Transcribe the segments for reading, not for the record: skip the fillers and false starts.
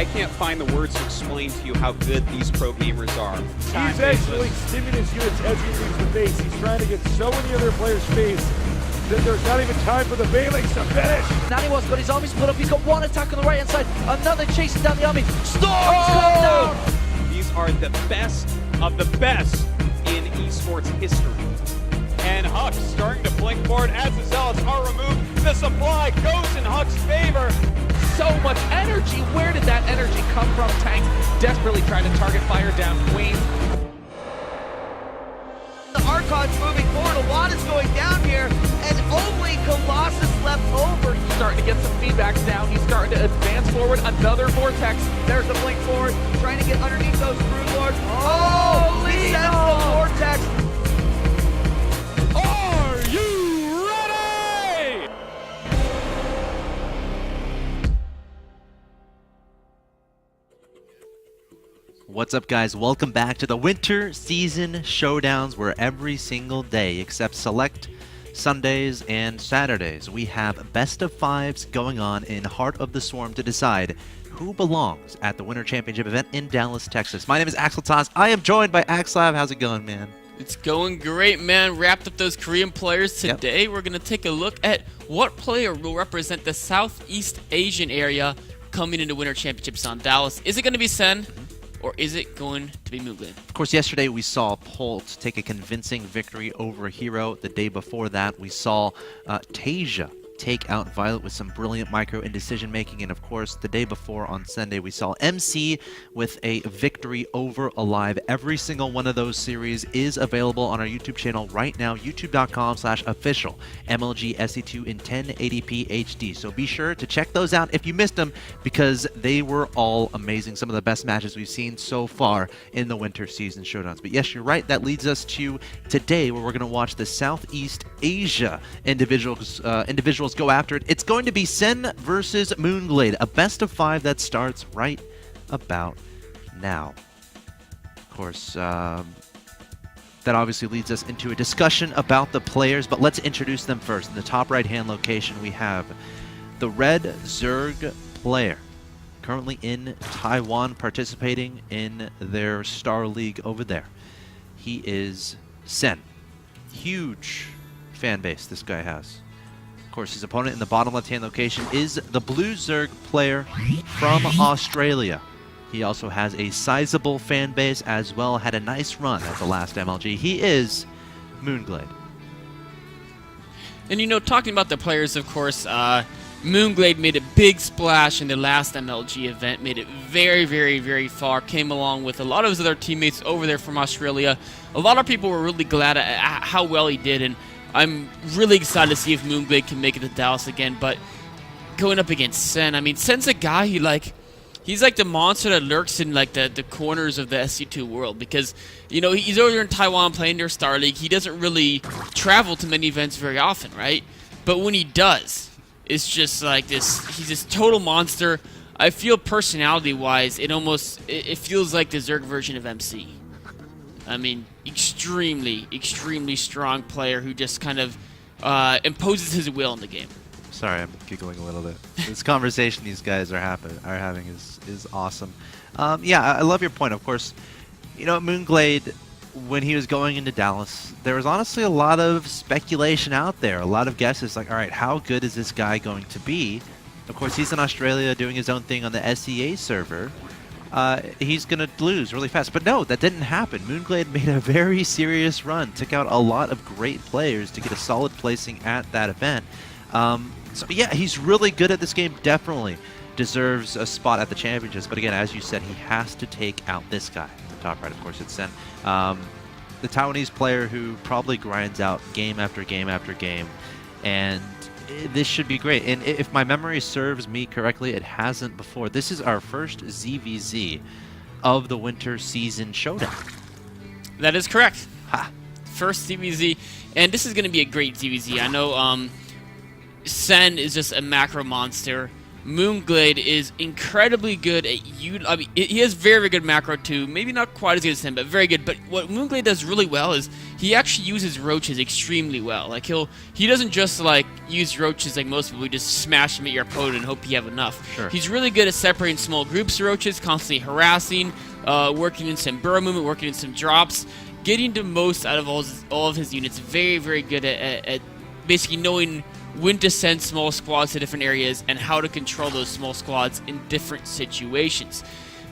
I can't find the words to explain to you how good these pro gamers are. He's actually stimming his units as he leaves the base. He's trying to get so many other players' face that there's not even time for the Bailings to finish. Naniwa's got his army split up. He's got one attack on the right hand side, another chasing down the army. Storm's come down! These are the best of the best in esports history. And Huck starting to blink forward as the Zealots are removed. The supply goes in Huck's favor. So much energy. Where did that energy come from? Tanks desperately trying to target fire down Queen. The Archon's moving forward. A lot is going down here, and only Colossus left over. He's starting to get some feedbacks down. He's starting to advance forward. Another vortex. There's the blink forward, trying to get underneath those Brood Lords. Oh, he sends the vortex. Are you ready? What's up, guys? Welcome back to the Winter Season Showdowns, where every single day, except select Sundays and Saturdays, we have best of fives going on in Heart of the Swarm to decide who belongs at the Winter Championship event in Dallas, Texas. My name is Axel Taz. I am joined by Axlav. How's it going, man? It's going great, man. Wrapped up those Korean players today. We're going to take a look at what player will represent the Southeast Asian area coming into Winter Championships on Dallas. Is it going to be Sen, or is it going to be Moonglade? Of course, yesterday we saw Polt take a convincing victory over Hero. The day before that, we saw Tasia take out Violet with some brilliant micro and decision making. And of course, the day before on Sunday, we saw MC with a victory over Alive. Every single one of those series is available on our YouTube channel right now, youtube.com/official MLG SC2 in 1080p HD. So be sure to check those out if you missed them, because they were all amazing. Some of the best matches we've seen so far in the Winter Season Showdowns. But yes, you're right. That leads us to today, where we're going to watch the Southeast Asia individuals go after it. It's going to be Sen versus Moonglade, a best of 5 that starts right about now. Of course, that obviously leads us into a discussion about the players, but let's introduce them first. In the top right-hand location, we have the Red Zerg player, currently in Taiwan, participating in their Star League over there. He is Sen. Huge fan base this guy has. Of course, his opponent in the bottom left-hand location is the Blue Zerg player from Australia. He also has a sizable fan base as well, had a nice run at the last MLG. He is Moonglade. And you know, talking about the players, of course, Moonglade made a big splash in the last MLG event, made it very, very, very far, came along with a lot of his other teammates over there from Australia. A lot of people were really glad at how well he did, and I'm really excited to see if Moonglade can make it to Dallas again. But going up against Sen, I mean, Sen's a guy he's like the monster that lurks in like the corners of the SC2 world, because you know he's over there in Taiwan playing their Star League. He doesn't really travel to many events very often, right? But when he does, it's just like this. He's this total monster. I feel personality-wise, it feels like the Zerg version of MC. I mean, extremely, extremely strong player who just kind of imposes his will in the game. Sorry, I'm giggling a little bit. This conversation these guys are having is awesome. Yeah, I love your point. Of course, you know, Moonglade, when he was going into Dallas, there was honestly a lot of speculation out there, a lot of guesses, like, all right, how good is this guy going to be? Of course, he's in Australia doing his own thing on the SEA server. He's going to lose really fast. But no, that didn't happen. Moonglade made a very serious run, took out a lot of great players to get a solid placing at that event. So yeah, he's really good at this game, definitely deserves a spot at the championships. But again, as you said, he has to take out this guy. The top right, of course, it's Sen. The Taiwanese player who probably grinds out game after game after game. And this should be great. And if my memory serves me correctly, it hasn't before. This is our first ZVZ of the Winter Season Showdown. That is correct. Ha! First ZVZ, and this is going to be a great ZVZ. I know Sen is just a macro monster. Moonglade is incredibly good at I mean, he has very, very good macro too. Maybe not quite as good as him, but very good. But what Moonglade does really well is he actually uses roaches extremely well. Like he doesn't just like use roaches like most people. He just smash them at your opponent and hope you have enough. Sure. He's really good at separating small groups of roaches, constantly harassing, working in some burrow movement, working in some drops, getting the most out of all of his units. Very, very good at basically knowing when to send small squads to different areas and how to control those small squads in different situations.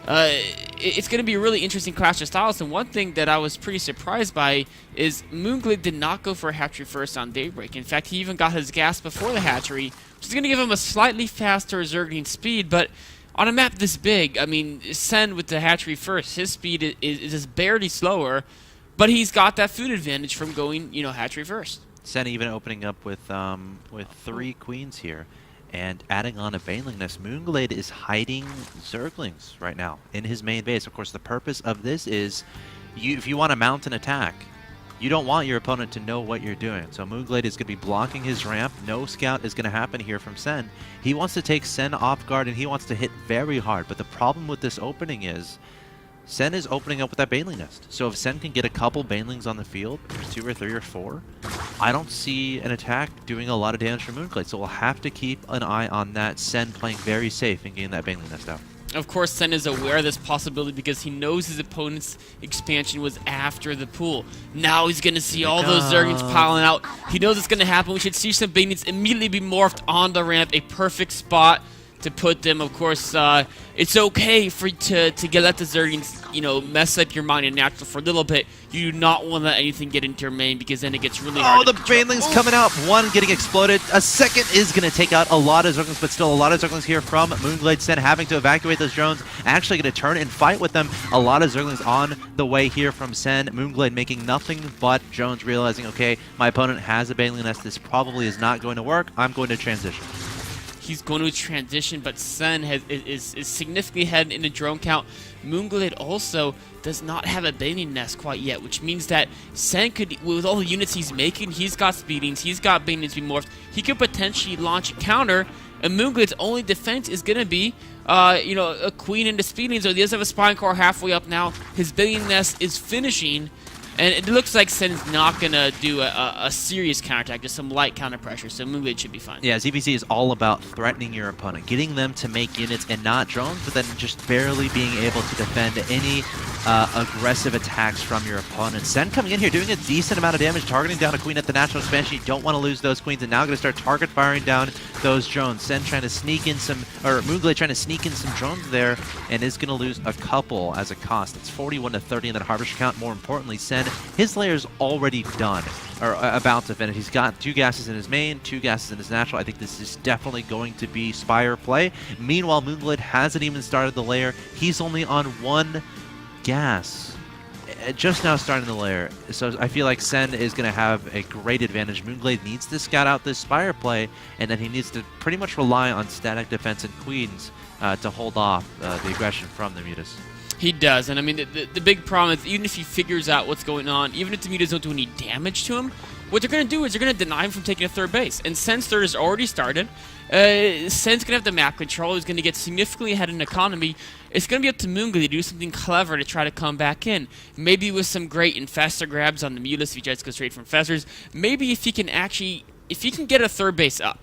It's going to be a really interesting clash of styles, and one thing that I was pretty surprised by is Moonglade did not go for a hatchery first on Daybreak. In fact, he even got his gas before the hatchery, which is going to give him a slightly faster Zergling speed, but on a map this big, I mean, Sen with the hatchery first, his speed is just barely slower, but he's got that food advantage from going, hatchery first. Sen even opening up with 3 queens here and adding on a Baneling Nest. Moonglade is hiding Zerglings right now in his main base. Of course, the purpose of this is if you want to mount an attack, you don't want your opponent to know what you're doing. So Moonglade is going to be blocking his ramp. No scout is going to happen here from Sen. He wants to take Sen off guard and he wants to hit very hard. But the problem with this opening is Sen is opening up with that Baneling Nest. So if Sen can get a couple Banelings on the field, 2 or 3 or 4, I don't see an attack doing a lot of damage for Moonglade. So we'll have to keep an eye on that. Sen playing very safe and getting that Baneling Nest out. Of course, Sen is aware of this possibility because he knows his opponent's expansion was after the pool. Now he's going to see all those Zerglings piling out. He knows it's going to happen. We should see some Banelings immediately be morphed on the ramp. A perfect spot to put them. Of course, it's okay to let the Zerglings, mess up your mind in natural for a little bit. You do not want to let anything get into your main because then it gets really hard. Oh, the Banelings coming out. One getting exploded. A second is going to take out a lot of Zerglings, but still a lot of Zerglings here from Moonglade. Sen having to evacuate those drones. Actually going to turn and fight with them. A lot of Zerglings on the way here from Sen. Moonglade making nothing but drones, realizing, okay, my opponent has a Baneling Nest. This probably is not going to work. I'm going to transition. He's going to transition, but Sen is significantly ahead in the drone count. Moonglade also does not have a Baneling Nest quite yet, which means that Sen could, with all the units he's making, he's got speedings, he's got Banelings be morphed, he could potentially launch a counter, and Moonglade's only defense is going to be, a queen into speedings, or he does have a spine core halfway up now. His Baneling Nest is finishing, and it looks like Sen's not going to do a serious counterattack, just some light counter pressure, so Moonglade should be fine. Yeah, ZVZ is all about threatening your opponent, getting them to make units and not drones, but then just barely being able to defend any aggressive attacks from your opponent. Sen coming in here, doing a decent amount of damage, targeting down a queen at the natural expansion. You don't want to lose those queens, and now going to start target firing down those drones. Sen trying to sneak in some, or Moonglade trying to sneak in some drones there, and is going to lose a couple as a cost. It's 41 to 30 in that harvester count. More importantly, Sen, his layer's already done, or about to finish. He's got 2 gases in his main, 2 gases in his natural. I think this is definitely going to be Spire play. Meanwhile, Moonglade hasn't even started the layer. He's only on 1 gas, just now starting the layer. So I feel like Sen is going to have a great advantage. Moonglade needs to scout out this Spire play, and then he needs to pretty much rely on static defense and queens to hold off the aggression from the Mutas. He does, and I mean, the big problem is even if he figures out what's going on, even if the Mutas don't do any damage to him, what they're going to do is they're going to deny him from taking a 3rd base. And Sen's 3rd has already started. Sen's going to have the map control. He's going to get significantly ahead in economy. It's going to be up to Moonglade to do something clever to try to come back in. Maybe with some great infestor grabs on the Mutas if he tries to go straight from infestors. Maybe if he can get a 3rd base up.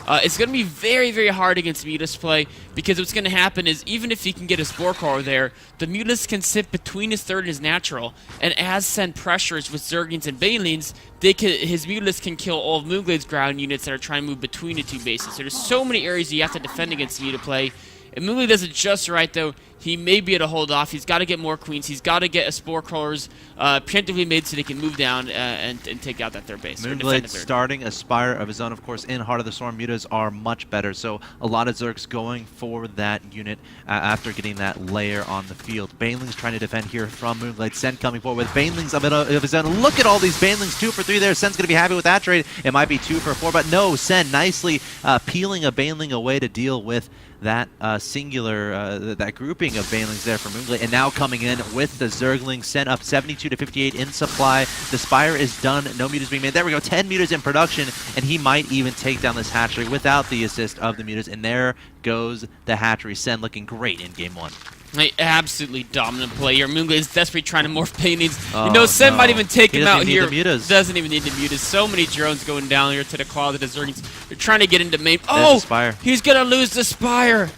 It's going to be very, very hard against Mutas play because what's going to happen is even if he can get a Spore Core there, the Mutas can sit between his 3rd and his natural, and as Sen pressures with Zerglings and Banelings, his Mutas can kill all of Moonglade's ground units that are trying to move between the 2 bases. So there's so many areas you have to defend against Muta play. If Moonglade does it just right, though, he may be able to hold off. He's got to get more queens. He's got to get a Spore Crawlers preemptively made so they can move down and take out that 3rd base. Moonglade starting a Spire of his own, of course, in Heart of the Storm. Mutas are much better, so a lot of Zergs going for that unit after getting that layer on the field. Banelings trying to defend here from Moonglade. Sen coming forward with Banelings of his own. Look at all these Banelings, 2 for 3 there. Sen's going to be happy with that trade. It might be 2 for 4, but no, Sen nicely peeling a Baneling away to deal with that singular, that grouping grouping of Banelings there for Moonglade, and now coming in with the Zergling, sent up 72 to 58 in supply. The Spire is done, no mutas being made. There we go, 10 mutas in production, and he might even take down this hatchery without the assist of the mutas, and there goes the hatchery. Sen looking great in game 1. An absolutely dominant play here. Moonglade is desperately trying to morph Banelings. You know, Sen might even take him out here. Doesn't even need the mutas. So many drones going down here to the closet of Zerglings. They're trying to get into main. Oh, he's going to lose the Spire.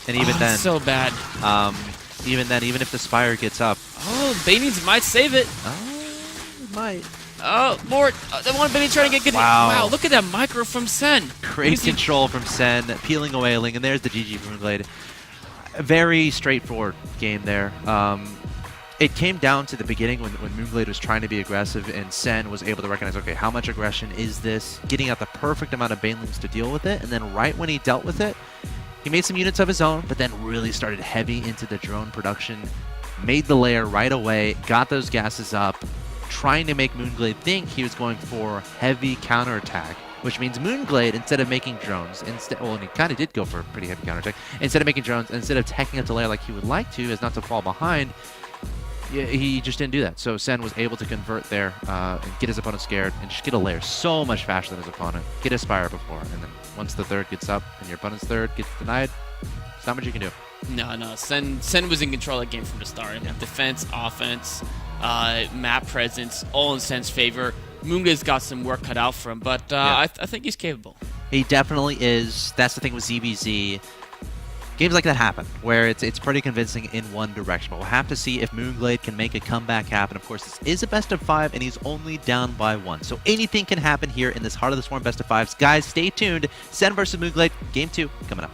And even then, so bad. Even then, even if the Spire gets up. Oh, Banelings might save it. Oh, it might. Oh, more. The one Banelings trying to get good. Wow, look at that micro from Sen. Great control from Sen, peeling away a Ling, and there's the GG from Moonglade. A very straightforward game there. It came down to the beginning when Moonglade was trying to be aggressive and Sen was able to recognize, okay, how much aggression is this? Getting out the perfect amount of Banelings to deal with it, and then right when he dealt with it, he made some units of his own, but then really started heavy into the drone production, made the layer right away, got those gases up, trying to make Moonglade think he was going for heavy counterattack, which means Moonglade, instead of making drones, well, and he kind of did go for a pretty heavy counterattack, instead of making drones, instead of teching up the layer like he would like to, as not to fall behind, he just didn't do that. So Sen was able to convert there and get his opponent scared and just get a layer so much faster than his opponent, get a Spire before, and then once the third gets up and your opponent's third gets denied, there's not much you can do. No. Sen was in control of the game from the start. Yeah. Defense, offense, map presence, all in Sen's favor. Moonglade's got some work cut out for him, but I think he's capable. He definitely is. That's the thing with ZVZ. Games like that happen, where it's pretty convincing in one direction. But we'll have to see if Moonglade can make a comeback happen. Of course, this is a best of 5, and he's only down by 1. So anything can happen here in this Heart of the Swarm best of 5s. Guys, stay tuned. Sen versus Moonglade, game 2 coming up.